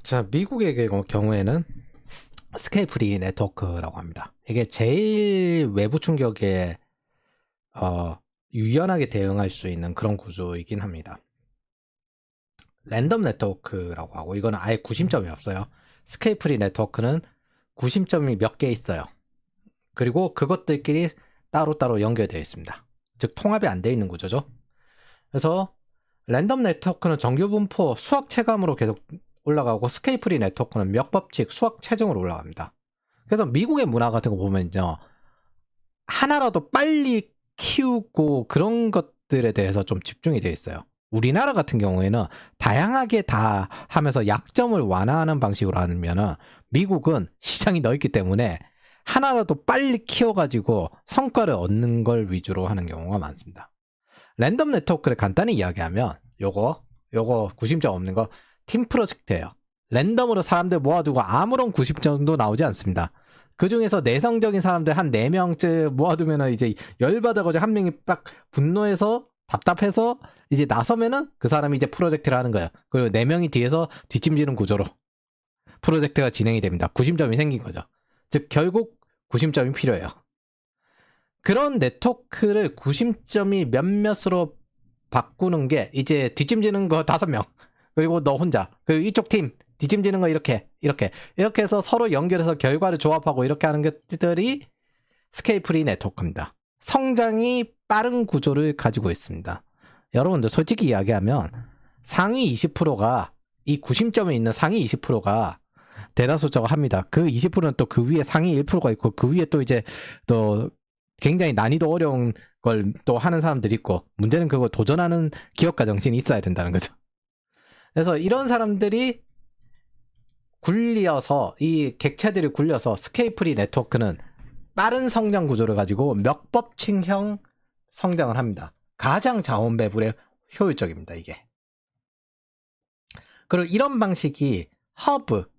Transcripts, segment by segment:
자, 미국의 경우에는 스케일 프리 네트워크라고 합니다. 이게 제일 외부 충격에 유연하게 대응할 수 있는 그런 구조이긴 합니다. 랜덤 네트워크라고 하고, 이거는 아예 구심점이 없어요. 스케일 프리 네트워크는 구심점이 몇 개 있어요. 그리고 그것들끼리 따로따로 연결되어 있습니다. 즉 통합이 안 되어 있는 구조죠. 그래서 랜덤 네트워크는 정규 분포 수학 체감으로 계속 올라가고, 스케일 프리 네트워크는 몇 법칙 수학 체증으로 올라갑니다. 그래서 미국의 문화 같은 거 보면요, 하나라도 빨리 키우고 그런 것들에 대해서 좀 집중이 되어 있어요. 우리나라 같은 경우에는 다양하게 다 하면서 약점을 완화하는 방식으로 하면은, 미국은 시장이 넓기 때문에 하나라도 빨리 키워가지고 성과를 얻는 걸 위주로 하는 경우가 많습니다. 랜덤 네트워크를 간단히 이야기하면 요거 구심점 없는 거 팀 프로젝트예요. 랜덤으로 사람들 모아두고 아무런 구심점도 나오지 않습니다. 그 중에서 내성적인 사람들 한 4명쯤 모아두면 이제 열받아가지고 한 명이 딱 분노해서 답답해서 이제 나서면은 그 사람이 이제 프로젝트를 하는 거예요. 그리고 4명이 뒤에서 뒷짐지는 구조로 프로젝트가 진행이 됩니다. 구심점이 생긴 거죠. 즉 결국 구심점이 필요해요. 그런 네트워크를 구심점이 몇몇으로 바꾸는 게 이제 뒷짐지는 거 5명, 그리고 너 혼자, 그리고 이쪽 팀 뒷짐지는 거 이렇게 해서 서로 연결해서 결과를 조합하고 이렇게 하는 것들이 스케일 프리 네트워크입니다. 성장이 빠른 구조를 가지고 있습니다. 여러분들 솔직히 이야기하면 상위 20%가 이 구심점에 있는 상위 20%가 대다수라고 합니다. 그 20%는 또 그 위에 상위 1%가 있고, 그 위에 또 이제 또 굉장히 난이도 어려운 걸 또 하는 사람들이 있고, 문제는 그거 도전하는 기업가 정신이 있어야 된다는 거죠. 그래서 이런 사람들이 굴려서, 이 객체들이 굴려서 스케일 프리 네트워크는 빠른 성장 구조를 가지고 몇 법칙형 성장을 합니다. 가장 자원 배분에 효율적입니다, 이게. 그리고 이런 방식이 허브,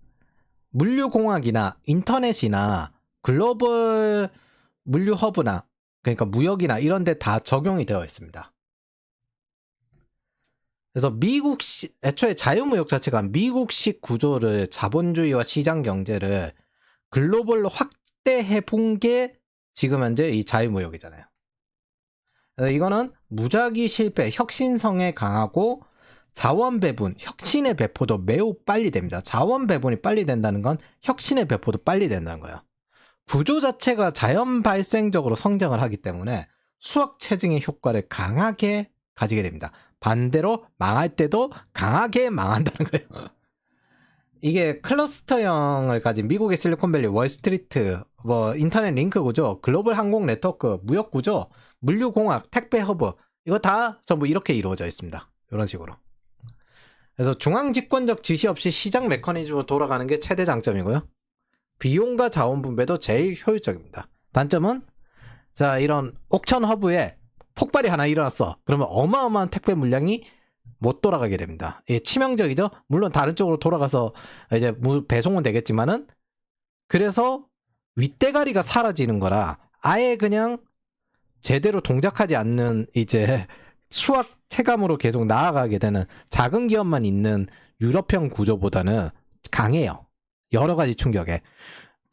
물류공학이나 인터넷이나 글로벌 물류 허브나, 그러니까 무역이나 이런 데 다 적용이 되어 있습니다. 그래서 애초에 자유무역 자체가 미국식 구조를, 자본주의와 시장 경제를 글로벌로 확대해 본 게 지금 현재 이 자유무역이잖아요. 그래서 이거는 무작위 실패, 혁신성에 강하고, 자원 배분, 혁신의 배포도 매우 빨리 됩니다. 자원 배분이 빨리 된다는 건 혁신의 배포도 빨리 된다는 거예요. 구조 자체가 자연 발생적으로 성장을 하기 때문에 수학 체증의 효과를 강하게 가지게 됩니다. 반대로 망할 때도 강하게 망한다는 거예요. 이게 클러스터형을 가진 미국의 실리콘밸리, 월스트리트, 인터넷 링크 구조, 글로벌 항공 네트워크, 무역 구조, 물류공학, 택배 허브, 이거 다 전부 이렇게 이루어져 있습니다. 이런 식으로. 그래서 중앙 집권적 지시 없이 시장 메커니즘으로 돌아가는 게 최대 장점이고요. 비용과 자원 분배도 제일 효율적입니다. 단점은, 자, 이런 옥천 허브에 폭발이 하나 일어났어. 그러면 어마어마한 택배 물량이 못 돌아가게 됩니다. 이게 치명적이죠? 물론 다른 쪽으로 돌아가서 이제 배송은 되겠지만은, 그래서 윗대가리가 사라지는 거라 아예 그냥 제대로 동작하지 않는 이제 수학 체감으로 계속 나아가게 되는 작은 기업만 있는 유럽형 구조보다는 강해요. 여러 가지 충격에.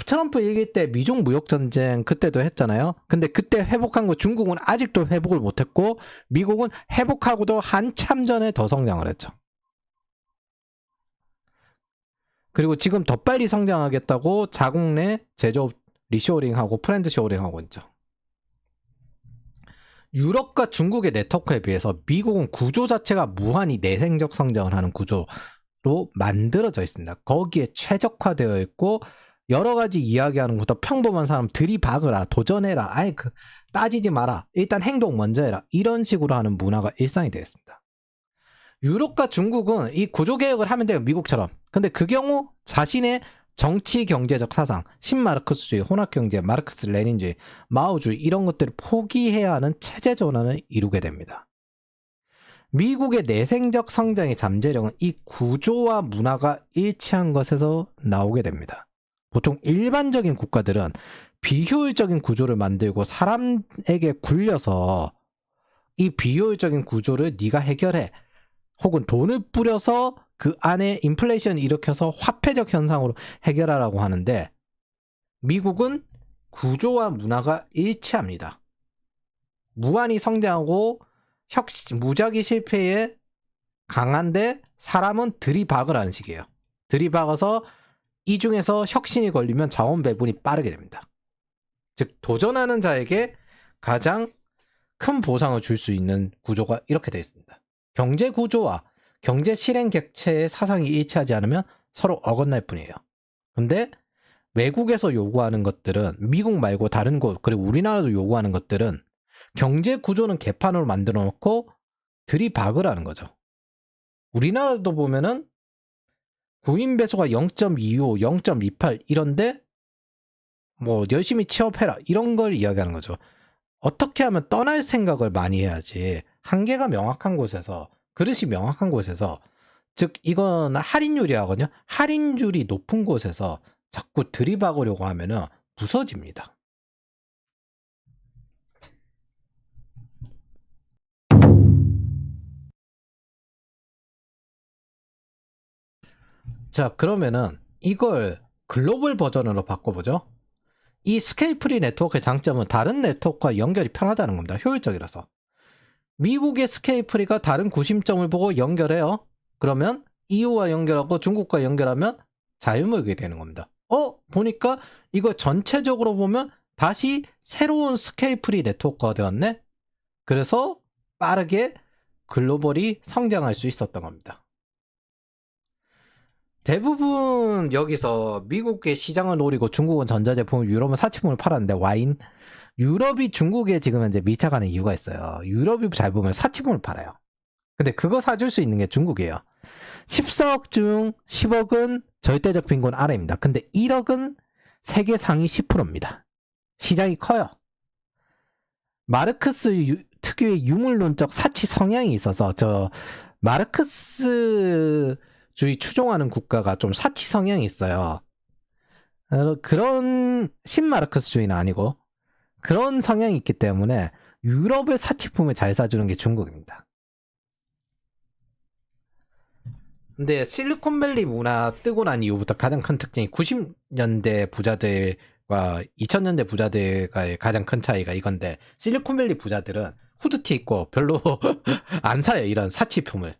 트럼프 얘기할 때 미중 무역 전쟁 그때도 했잖아요. 근데 그때 회복한 거 중국은 아직도 회복을 못했고, 미국은 회복하고도 한참 전에 더 성장을 했죠. 그리고 지금 더 빨리 성장하겠다고 자국 내 제조업 리쇼어링하고 프렌드 쇼어링하고 있죠. 유럽과 중국의 네트워크에 비해서 미국은 구조 자체가 무한히 내생적 성장을 하는 구조로 만들어져 있습니다. 거기에 최적화되어 있고, 여러 가지 이야기하는 것도 평범한 사람 들이박으라, 도전해라, 아예 따지지 마라, 일단 행동 먼저 해라, 이런 식으로 하는 문화가 일상이 되었습니다. 유럽과 중국은 이 구조개혁을 하면 돼요, 미국처럼. 근데 그 경우 자신의 정치 경제적 사상, 신마르크스주의, 혼합경제, 마르크스 레닌주의, 마오주의, 이런 것들을 포기해야 하는 체제 전환을 이루게 됩니다. 미국의 내생적 성장의 잠재력은 이 구조와 문화가 일치한 것에서 나오게 됩니다. 보통 일반적인 국가들은 비효율적인 구조를 만들고 사람에게 굴려서 이 비효율적인 구조를 네가 해결해, 혹은 돈을 뿌려서 그 안에 인플레이션을 일으켜서 화폐적 현상으로 해결하라고 하는데 미국은 구조와 문화가 일치합니다. 무한히 성장하고 무작위 실패에 강한데 사람은 들이박으라는 식이에요. 들이박아서 이 중에서 혁신이 걸리면 자원 배분이 빠르게 됩니다. 즉 도전하는 자에게 가장 큰 보상을 줄 수 있는 구조가 이렇게 되어 있습니다. 경제 구조와 경제 실행 객체의 사상이 일치하지 않으면 서로 어긋날 뿐이에요. 근데 외국에서 요구하는 것들은 미국 말고 다른 곳 그리고 우리나라도 요구하는 것들은 경제 구조는 개판으로 만들어 놓고 들이박으라는 거죠. 우리나라도 보면은 구인 배수가 0.25, 0.28 이런데 뭐 열심히 취업해라 이런 걸 이야기하는 거죠. 어떻게 하면 떠날 생각을 많이 해야지 한계가 명확한 곳에서 그릇이 명확한 곳에서 즉 이건 할인율이 하거든요. 할인율이 높은 곳에서 자꾸 들이박으려고 하면은 부서집니다. 자 그러면은 이걸 글로벌 버전으로 바꿔보죠. 이 스케일 프리 네트워크의 장점은 다른 네트워크와 연결이 편하다는 겁니다. 효율적이라서. 미국의 스케일 프리가 다른 구심점을 보고 연결해요. 그러면 EU와 연결하고 중국과 연결하면 자유무역이 되는 겁니다. 보니까 이거 전체적으로 보면 다시 새로운 스케일 프리 네트워크가 되었네. 그래서 빠르게 글로벌이 성장할 수 있었던 겁니다. 대부분 여기서 미국의 시장을 노리고 중국은 전자제품, 유럽은 사치품을 팔았는데 와인, 유럽이 중국에 지금 현재 밀착하는 이유가 있어요. 유럽이 잘 보면 사치품을 팔아요. 근데 그거 사줄 수 있는 게 중국이에요. 14억 중 10억은 절대적 빈곤 아래입니다. 근데 1억은 세계 상위 10%입니다. 시장이 커요. 마르크스 특유의 유물론적 사치 성향이 있어서 저 마르크스주의 추종하는 국가가 좀 사치 성향이 있어요. 그런 신마르크스주의는 아니고 그런 성향이 있기 때문에 유럽의 사치품을 잘 사주는 게 중국입니다. 근데 실리콘밸리 문화 뜨고 난 이후부터 가장 큰 특징이 90년대 부자들과 2000년대 부자들과의 가장 큰 차이가 이건데 실리콘밸리 부자들은 후드티 입고 별로 안 사요. 이런 사치품을.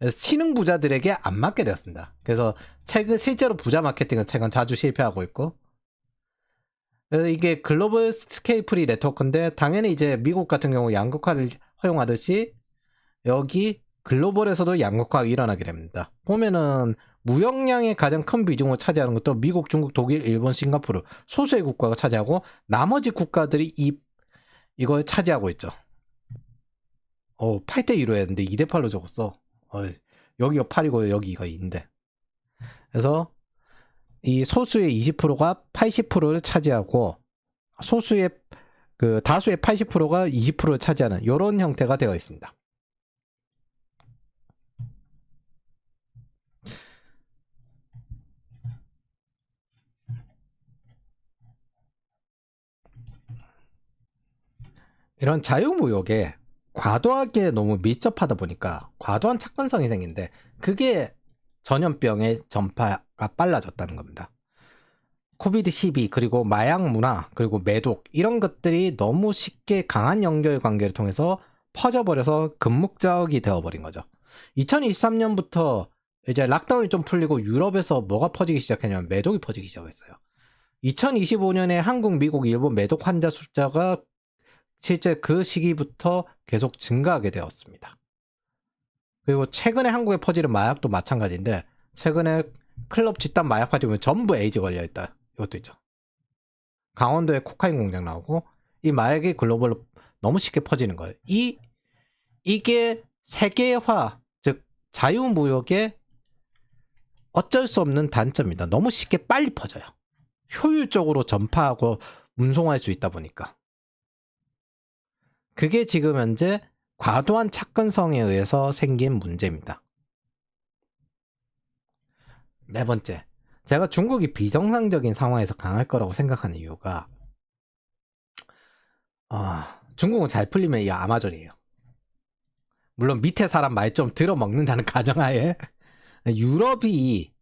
신흥 부자들에게 안 맞게 되었습니다. 그래서 실제로 부자 마케팅은 최근 자주 실패하고 있고 이게 글로벌 스케일 프리 네트워크인데 당연히 이제 미국 같은 경우 양극화를 허용하듯이 여기 글로벌에서도 양극화가 일어나게 됩니다. 보면은 무역량의 가장 큰 비중을 차지하는 것도 미국, 중국, 독일, 일본, 싱가포르 소수의 국가가 차지하고 나머지 국가들이 이걸 차지하고 있죠. 8대2로 했는데 2대8로 적었어. 여기가 8이고 여기가 2인데. 그래서 이 소수의 20%가 80%를 차지하고 소수의 그 다수의 80%가 20%를 차지하는 이런 형태가 되어 있습니다. 이런 자유무역에 과도하게 너무 밀접하다 보니까 과도한 착근성이 생긴데 그게 전염병의 전파가 빨라졌다는 겁니다. 코비드-12 그리고 마약 문화 그리고 매독 이런 것들이 너무 쉽게 강한 연결 관계를 통해서 퍼져버려서 금묵적이 되어버린 거죠. 2023년부터 이제 락다운이 좀 풀리고 유럽에서 뭐가 퍼지기 시작했냐면 매독이 퍼지기 시작했어요. 2025년에 한국, 미국, 일본 매독 환자 숫자가 실제 그 시기부터 계속 증가하게 되었습니다. 그리고 최근에 한국에 퍼지는 마약도 마찬가지인데 최근에 클럽 집단 마약화지 보면 전부 에이즈 걸려있다. 이것도 있죠. 강원도에 코카인 공장 나오고 이 마약이 글로벌로 너무 쉽게 퍼지는 거예요. 이게 세계화 즉 자유무역의 어쩔 수 없는 단점입니다. 너무 쉽게 빨리 퍼져요. 효율적으로 전파하고 운송할 수 있다 보니까. 그게 지금 현재 과도한 착근성에 의해서 생긴 문제입니다. 네 번째, 제가 중국이 비정상적인 상황에서 강할 거라고 생각하는 이유가 중국은 잘 풀리면 이 아마존이에요. 물론 밑에 사람 말 좀 들어먹는다는 가정하에 유럽이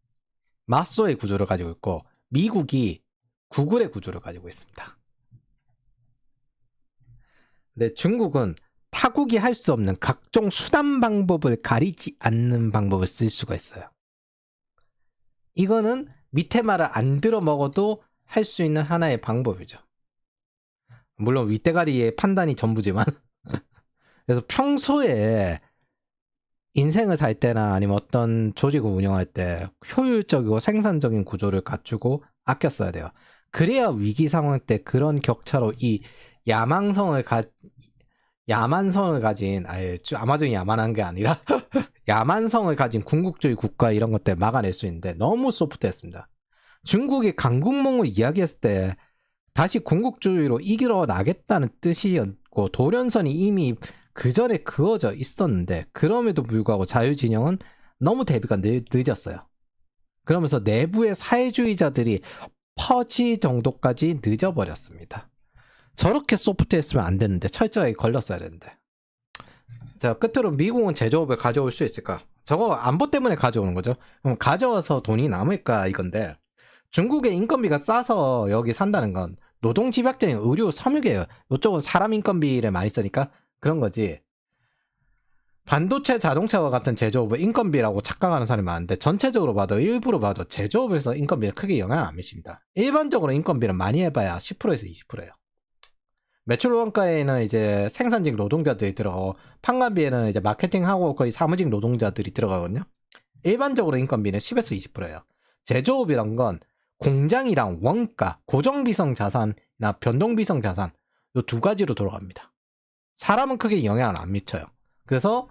마소의 구조를 가지고 있고 미국이 구글의 구조를 가지고 있습니다. 근데 중국은 타국이 할 수 없는 각종 수단 방법을 가리지 않는 방법을 쓸 수가 있어요. 이거는 밑에 말을 안 들어 먹어도 할 수 있는 하나의 방법이죠. 물론 윗대가리의 판단이 전부지만 그래서 평소에 인생을 살 때나 아니면 어떤 조직을 운영할 때 효율적이고 생산적인 구조를 갖추고 아껴 써야 돼요. 그래야 위기 상황 때 그런 격차로 이 야만성을 가진 아마존이 야만한 게 아니라 야만성을 가진 궁극주의 국가 이런 것들 막아낼 수 있는데 너무 소프트했습니다. 중국이 강국몽을 이야기했을 때 다시 궁극주의로 이기러 나겠다는 뜻이었고 도련선이 이미 그 전에 그어져 있었는데 그럼에도 불구하고 자유진영은 너무 대비가 늦었어요. 그러면서 내부의 사회주의자들이 퍼지 정도까지 늦어버렸습니다. 저렇게 소프트했으면 안 되는데 철저하게 걸렸어야 되는데. 자, 끝으로 미국은 제조업을 가져올 수 있을까? 저거 안보 때문에 가져오는 거죠. 그럼 가져와서 돈이 남을까 이건데 중국의 인건비가 싸서 여기 산다는 건 노동 집약적인 의료 섬유계예요. 이쪽은 사람 인건비를 많이 쓰니까 그런 거지. 반도체 자동차와 같은 제조업은 인건비라고 착각하는 사람이 많은데 전체적으로 봐도 일부러 봐도 제조업에서 인건비는 크게 영향을 안 미칩니다. 일반적으로 인건비는 많이 해봐야 10%에서 20%예요. 매출 원가에는 이제 생산직 노동자들이 들어가고 판관비에는 이제 마케팅하고 거의 사무직 노동자들이 들어가거든요. 일반적으로 인건비는 10에서 20%예요. 제조업이란 건 공장이랑 원가, 고정비성 자산이나 변동비성 자산 이 두 가지로 돌아갑니다. 사람은 크게 영향을 안 미쳐요. 그래서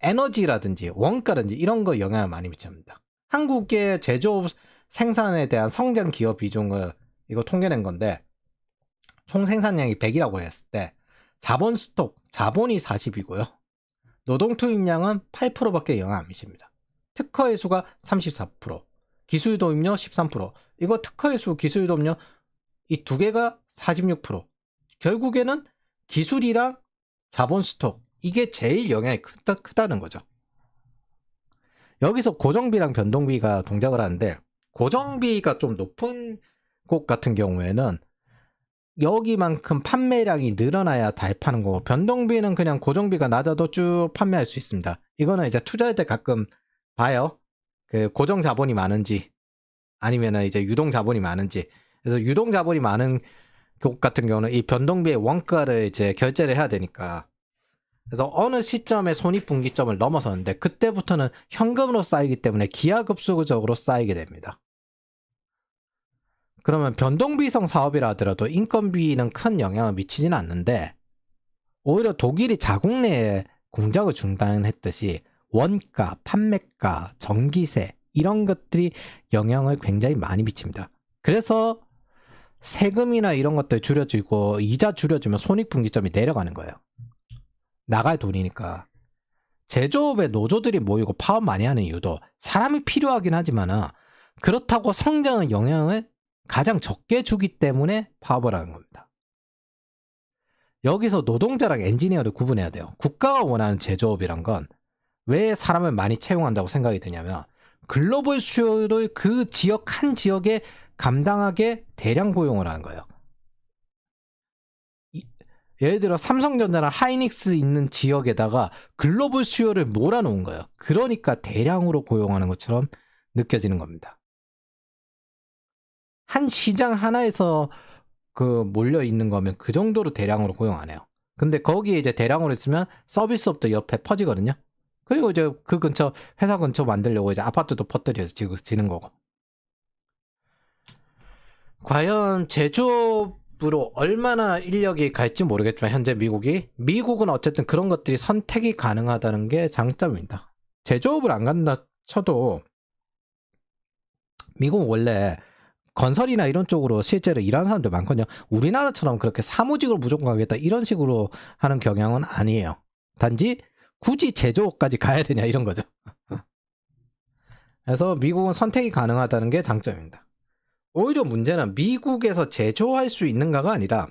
에너지라든지 원가라든지 이런 거 영향을 많이 미칩니다. 한국의 제조업 생산에 대한 성장 기업 비중을 이거 통계낸 건데 총 생산량이 100이라고 했을 때 자본 스톡, 자본이 40이고요. 노동 투입량은 8%밖에 영향 안 미칩니다. 특허의 수가 34%, 기술 도입료 13%. 이거 특허의 수, 기술 도입료 이 두 개가 46%. 결국에는 기술이랑 자본 스톡 이게 제일 영향이 크다는 거죠. 여기서 고정비랑 변동비가 동작을 하는데 고정비가 좀 높은 곳 같은 경우에는 여기만큼 판매량이 늘어나야 달 파는 거고 변동비는 그냥 고정비가 낮아도 쭉 판매할 수 있습니다. 이거는 이제 투자할 때 가끔 봐요. 그 고정 자본이 많은지 아니면은 이제 유동 자본이 많은지. 그래서 유동 자본이 많은 곳 같은 경우는 이 변동비의 원가를 이제 결제를 해야 되니까. 그래서 어느 시점에 손익분기점을 넘어섰는데 그때부터는 현금으로 쌓이기 때문에 기하급수적으로 쌓이게 됩니다. 그러면 변동비성 사업이라 하더라도 인건비는 큰 영향을 미치지는 않는데 오히려 독일이 자국 내에 공장을 중단했듯이 원가, 판매가, 전기세 이런 것들이 영향을 굉장히 많이 미칩니다. 그래서 세금이나 이런 것들 줄여주고 이자 줄여주면 손익분기점이 내려가는 거예요. 나갈 돈이니까. 제조업에 노조들이 모이고 파업 많이 하는 이유도 사람이 필요하긴 하지만 그렇다고 성장의 영향을 가장 적게 주기 때문에 파업을 하는 겁니다. 여기서 노동자랑 엔지니어를 구분해야 돼요. 국가가 원하는 제조업이란 건 왜 사람을 많이 채용한다고 생각이 드냐면 글로벌 수요를 그 지역 한 지역에 감당하게 대량 고용을 하는 거예요. 예를 들어 삼성전자나 하이닉스 있는 지역에다가 글로벌 수요를 몰아놓은 거예요. 그러니까 대량으로 고용하는 것처럼 느껴지는 겁니다. 한 시장 하나에서 그 몰려 있는 거면 그 정도로 대량으로 고용 안 해요. 근데 거기에 이제 대량으로 있으면 서비스업도 옆에 퍼지거든요. 그리고 이제 그 근처 회사 근처 만들려고 이제 아파트도 퍼뜨려서 지는 거고. 과연 제조업으로 얼마나 인력이 갈지 모르겠지만 현재 미국은 어쨌든 그런 것들이 선택이 가능하다는 게 장점입니다. 제조업을 안 간다 쳐도 미국은 원래 건설이나 이런 쪽으로 실제로 일하는 사람들 많거든요. 우리나라처럼 그렇게 사무직으로 무조건 가겠다 이런 식으로 하는 경향은 아니에요. 단지 굳이 제조업까지 가야 되냐 이런 거죠. 그래서 미국은 선택이 가능하다는 게 장점입니다. 오히려 문제는 미국에서 제조할 수 있는가가 아니라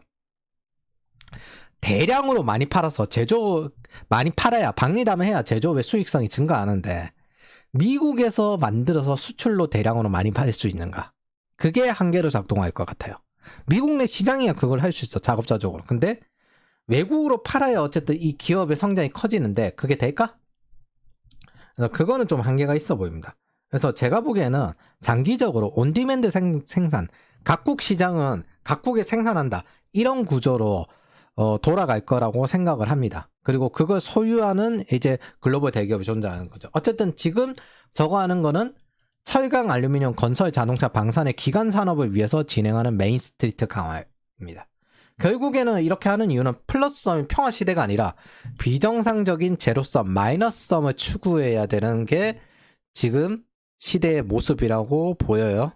대량으로 많이 팔아서 많이 팔아야 박리담을 해야 제조업의 수익성이 증가하는데 미국에서 만들어서 수출로 대량으로 많이 팔 수 있는가? 그게 한계로 작동할 것 같아요. 미국 내 시장이야 그걸 할 수 있어 자급자족으로. 근데 외국으로 팔아야 어쨌든 이 기업의 성장이 커지는데 그게 될까? 그래서 그거는 좀 한계가 있어 보입니다. 그래서 제가 보기에는 장기적으로 온디맨드 생산, 각국 시장은 각국에 생산한다 이런 구조로 돌아갈 거라고 생각을 합니다. 그리고 그걸 소유하는 이제 글로벌 대기업이 존재하는 거죠. 어쨌든 지금 저거 하는 거는 철강, 알루미늄, 건설, 자동차, 방산의 기간 산업을 위해서 진행하는 메인 스트리트 강화입니다. 결국에는 이렇게 하는 이유는 플러스섬이 평화 시대가 아니라 비정상적인 제로섬, 마이너스섬을 추구해야 되는 게 지금 시대의 모습이라고 보여요.